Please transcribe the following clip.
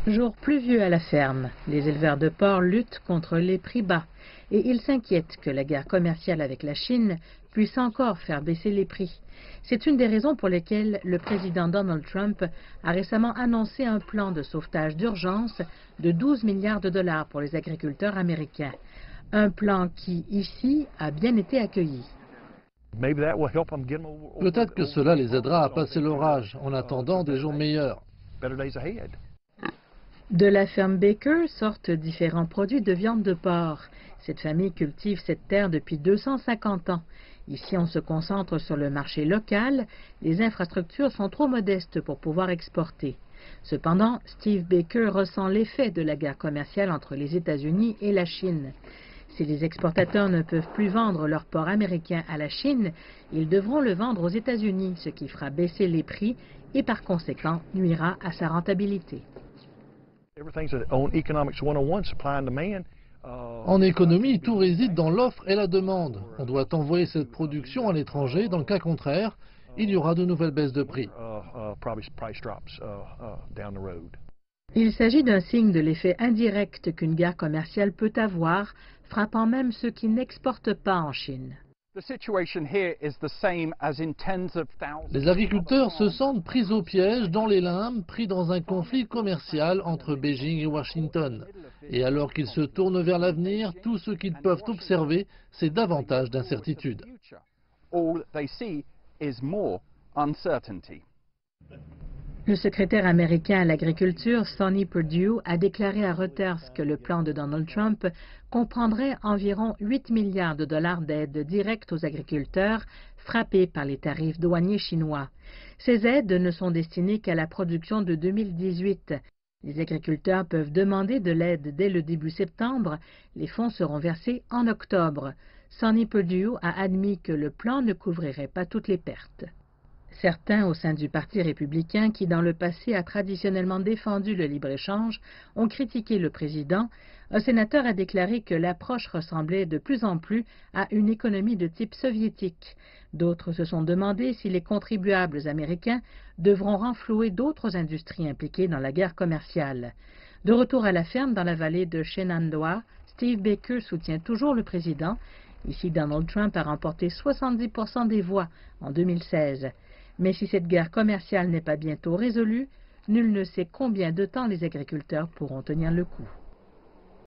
Jour pluvieux à la ferme, les éleveurs de porc luttent contre les prix bas et ils s'inquiètent que la guerre commerciale avec la Chine puisse encore faire baisser les prix. C'est une des raisons pour lesquelles le président Donald Trump a récemment annoncé un plan de sauvetage d'urgence de 12 milliards de dollars pour les agriculteurs américains. Un plan qui, ici, a bien été accueilli. Peut-être que cela les aidera à passer l'orage en attendant des jours meilleurs. De la ferme Baker sortent différents produits de viande de porc. Cette famille cultive cette terre depuis 250 ans. Ici, on se concentre sur le marché local. Les infrastructures sont trop modestes pour pouvoir exporter. Cependant, Steve Baker ressent l'effet de la guerre commerciale entre les États-Unis et la Chine. Si les exportateurs ne peuvent plus vendre leur porc américain à la Chine, ils devront le vendre aux États-Unis, ce qui fera baisser les prix et par conséquent nuira à sa rentabilité. En économie, tout réside dans l'offre et la demande. On doit envoyer cette production à l'étranger. Dans le cas contraire, il y aura de nouvelles baisses de prix. Il s'agit d'un signe de l'effet indirect qu'une guerre commerciale peut avoir, frappant même ceux qui n'exportent pas en Chine. Les agriculteurs se sentent pris au piège dans les limbes, pris dans un conflit commercial entre Beijing et Washington. Et alors qu'ils se tournent vers l'avenir, tout ce qu'ils peuvent observer, c'est davantage d'incertitude. Le secrétaire américain à l'agriculture, Sonny Perdue, a déclaré à Reuters que le plan de Donald Trump comprendrait environ 8 milliards de dollars d'aide directe aux agriculteurs frappés par les tarifs douaniers chinois. Ces aides ne sont destinées qu'à la production de 2018. Les agriculteurs peuvent demander de l'aide dès le début septembre. Les fonds seront versés en octobre. Sonny Perdue a admis que le plan ne couvrirait pas toutes les pertes. Certains au sein du Parti républicain, qui dans le passé a traditionnellement défendu le libre-échange, ont critiqué le président. Un sénateur a déclaré que l'approche ressemblait de plus en plus à une économie de type soviétique. D'autres se sont demandé si les contribuables américains devront renflouer d'autres industries impliquées dans la guerre commerciale. De retour à la ferme dans la vallée de Shenandoah, Steve Baker soutient toujours le président. Ici, Donald Trump a remporté 70% des voix en 2016. Mais si cette guerre commerciale n'est pas bientôt résolue, nul ne sait combien de temps les agriculteurs pourront tenir le coup.